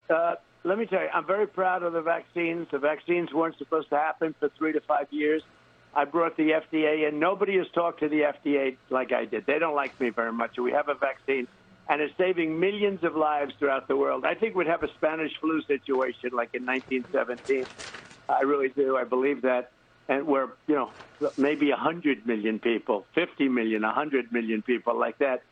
Let me tell you, I'm very proud of the vaccines. The vaccines weren't supposed to happen for 3 to 5 years. I brought the FDA in. Nobody has talked to the FDA like I did. They don't like me very much. We have a vaccine, and it's saving millions of lives throughout the world. I think we'd have a Spanish flu situation like in 1917. I really do. I believe that. And we're, maybe 100 million people, 50 million, 100 million people like that.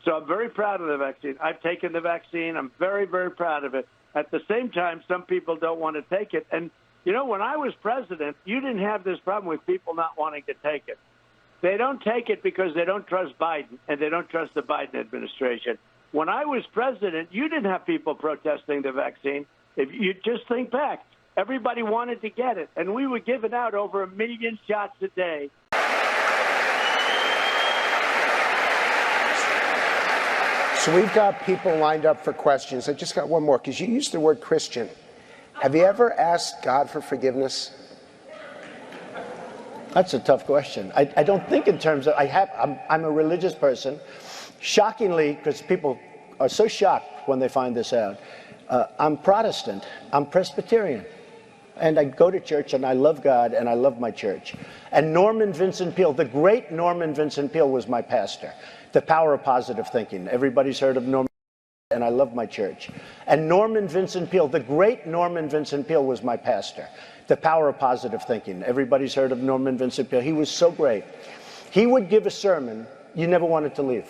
So I'm very proud of the vaccine. I've taken the vaccine. I'm very, very proud of it. At the same time, some people don't want to take it. And, when I was president, you didn't have this problem with people not wanting to take it. They don't take it because they don't trust Biden, and they don't trust the Biden administration. When I was president, you didn't have people protesting the vaccine. If you just think back, everybody wanted to get it, and we were giving out over 1 million shots a day. So we've got people lined up for questions. I just got one more, because you used the word Christian. Have you ever asked God for forgiveness? That's a tough question. I don't think in terms of, I'm a religious person. Shockingly, because people are so shocked when they find this out, I'm Protestant, I'm Presbyterian. And I go to church, and I love God, and I love my church. And Norman Vincent Peale, the great Norman Vincent Peale, was my pastor. The Power of Positive Thinking. Everybody's heard of Norman, and I love my church. And Norman Vincent Peale, the great Norman Vincent Peale, was my pastor. The Power of Positive Thinking. Everybody's heard of Norman Vincent Peale. He was so great. He would give a sermon you never wanted to leave.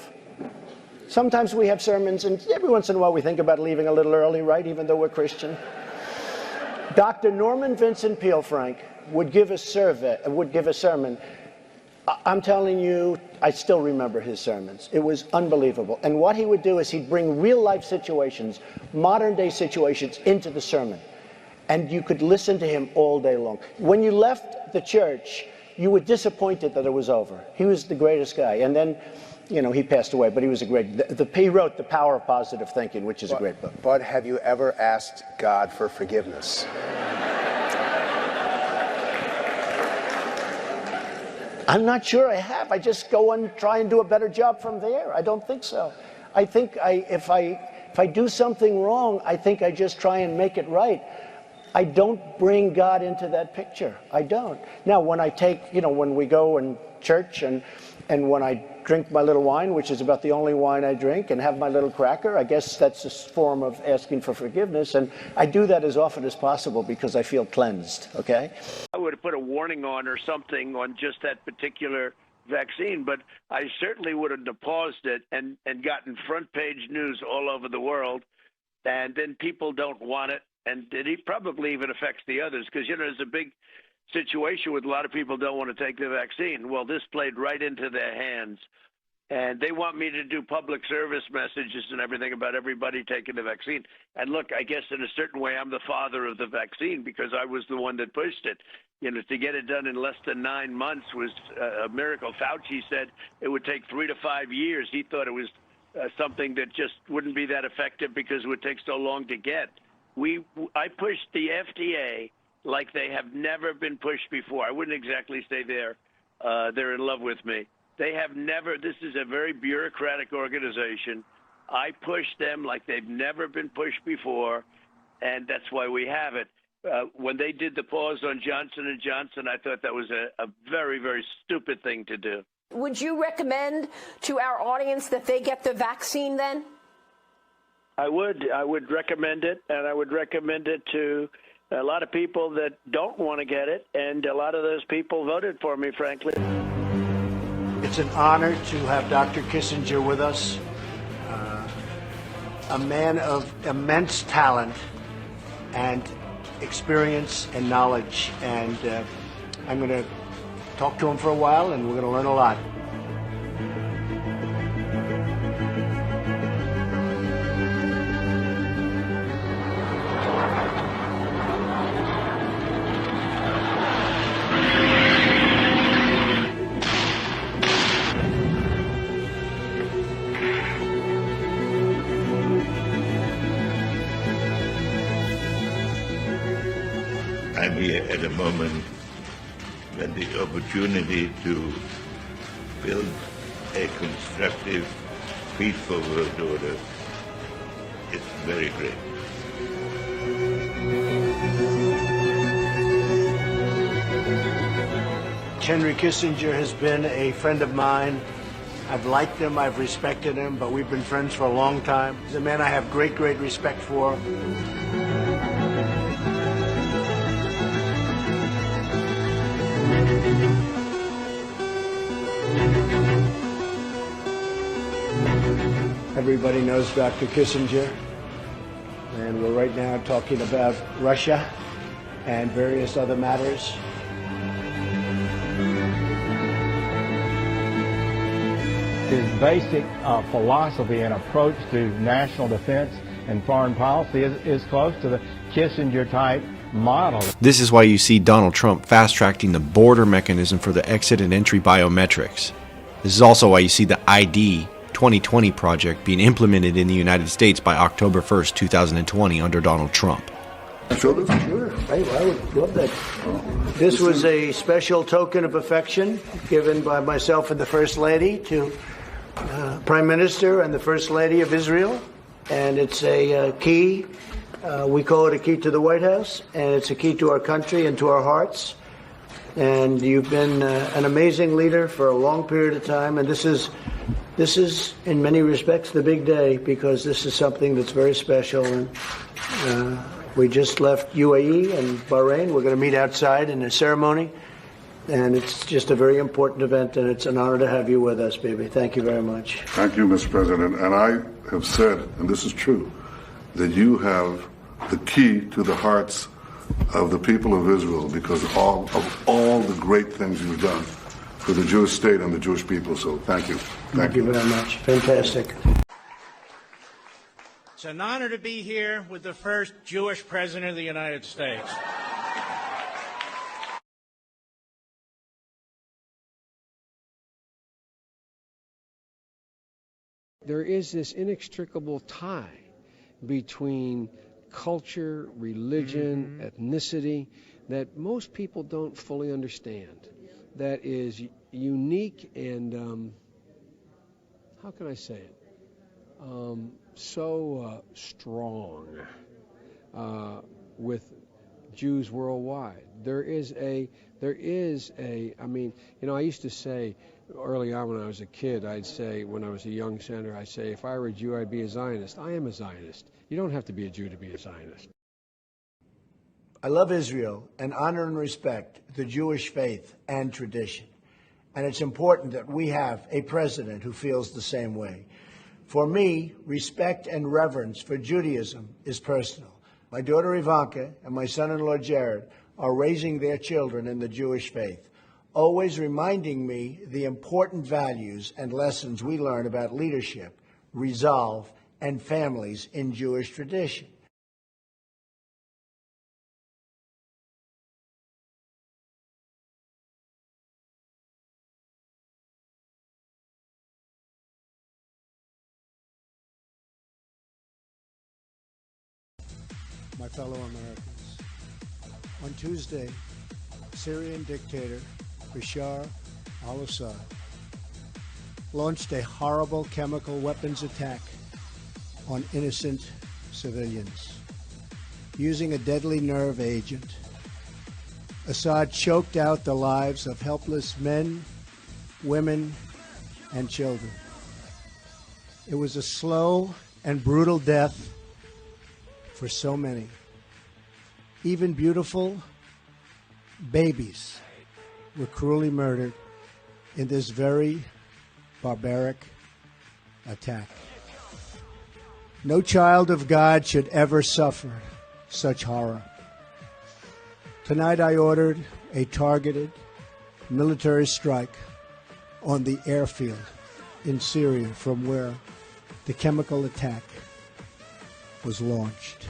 Sometimes we have sermons, and every once in a while we think about leaving a little early, right, even though we're Christian. Dr. Norman Vincent Peale, Frank, would give a sermon. I'm telling you, I still remember his sermons. It was unbelievable. And what he would do is he'd bring real-life situations, modern-day situations, into the sermon. And you could listen to him all day long. When you left the church, you were disappointed that it was over. He was the greatest guy. And then, he passed away, but he was a great... He wrote The Power of Positive Thinking, which is a great book. But have you ever asked God for forgiveness? I'm not sure I have. I just go and try and do a better job from there. I don't think so. I think if I do something wrong, I think I just try and make it right. I don't bring God into that picture. I don't. Now, when I take, when we go in church and when I drink my little wine, which is about the only wine I drink, and have my little cracker, I guess that's a form of asking for forgiveness. And I do that as often as possible because I feel cleansed, okay? I would have put a warning on or something on just that particular vaccine, but I certainly would have paused it and gotten front page news all over the world. And then people don't want it. And it probably even affects the others because, there's a big situation with a lot of people don't want to take the vaccine. Well, this played right into their hands. And they want me to do public service messages and everything about everybody taking the vaccine. And look, I guess in a certain way, I'm the father of the vaccine because I was the one that pushed it. To get it done in less than 9 months was a miracle. Fauci said it would take 3 to 5 years. He thought it was something that just wouldn't be that effective because it would take so long to get. I pushed the FDA like they have never been pushed before. I wouldn't exactly say they're in love with me. They have never. This is a very bureaucratic organization. I pushed them like they've never been pushed before, and that's why we have it. When they did the pause on Johnson & Johnson, I thought that was a very, very stupid thing to do. Would you recommend to our audience that they get the vaccine then? I would. I would recommend it, and I would recommend it to a lot of people that don't want to get it, and a lot of those people voted for me, frankly. It's an honor to have Dr. Kissinger with us, a man of immense talent and experience and knowledge. And I'm going to talk to him for a while, and we're going to learn a lot. I'm here at a moment when the opportunity to build a constructive, peaceful world order is very great. much. Henry Kissinger has been a friend of mine. I've liked him, I've respected him, but we've been friends for a long time. He's a man I have great, great respect for. Everybody knows Dr. Kissinger, and we're right now talking about Russia and various other matters. His basic philosophy and approach to national defense and foreign policy is close to the Kissinger-type model. This is why you see Donald Trump fast-tracking the border mechanism for the exit and entry biometrics. This is also why you see the ID 2020 project being implemented in the United States by October 1st, 2020 under Donald Trump. Sure. I would love that. This was a special token of affection given by myself and the First Lady to Prime Minister and the First Lady of Israel. And it's a key. We call it a key to the White House. And it's a key to our country and to our hearts. And you've been an amazing leader for a long period of time. And this is, in many respects, the big day, because this is something that's very special. And we just left UAE and Bahrain. We're going to meet outside in a ceremony. And it's just a very important event, and it's an honor to have you with us, baby. Thank you very much. Thank you, Mr. President. And I have said, and this is true, that you have the key to the hearts of the people of Israel because of all the great things you've done for the Jewish state and the Jewish people. So thank you. Thank you very much. Fantastic. It's an honor to be here with the first Jewish president of the United States. There is this inextricable tie between culture, religion, ethnicity that most people don't fully understand. That is unique and, how can I say it? So strong with Jews worldwide. There is a, I mean, you know, I used to say early on when I was a kid, I'd say, when I was a young senator, I'd say, if I were a Jew, I'd be a Zionist. I am a Zionist. You don't have to be a Jew to be a Zionist. I love Israel and honor and respect the Jewish faith and tradition. And it's important that we have a president who feels the same way. For me, respect and reverence for Judaism is personal. My daughter Ivanka and my son-in-law Jared are raising their children in the Jewish faith, always reminding me the important values and lessons we learn about leadership, resolve, and families in Jewish tradition. My fellow Americans, on Tuesday, Syrian dictator Bashar al-Assad launched a horrible chemical weapons attack on innocent civilians. Using a deadly nerve agent, Assad choked out the lives of helpless men, women, and children. It was a slow and brutal death for so many. Even beautiful babies were cruelly murdered in this very barbaric attack. No child of God should ever suffer such horror. Tonight I ordered a targeted military strike on the airfield in Syria from where the chemical attack was launched.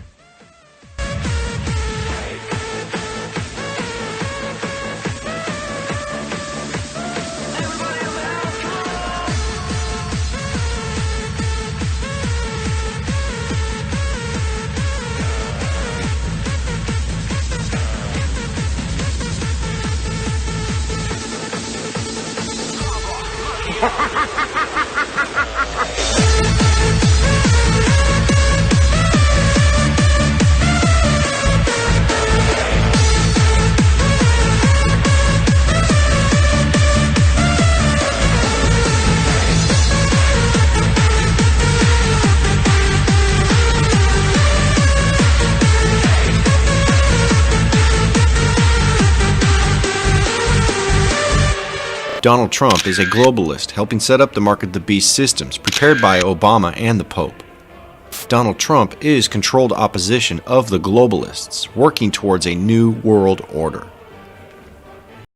Donald Trump is a globalist, helping set up the mark of the beast systems prepared by Obama and the Pope. Donald Trump is controlled opposition of the globalists, working towards a new world order.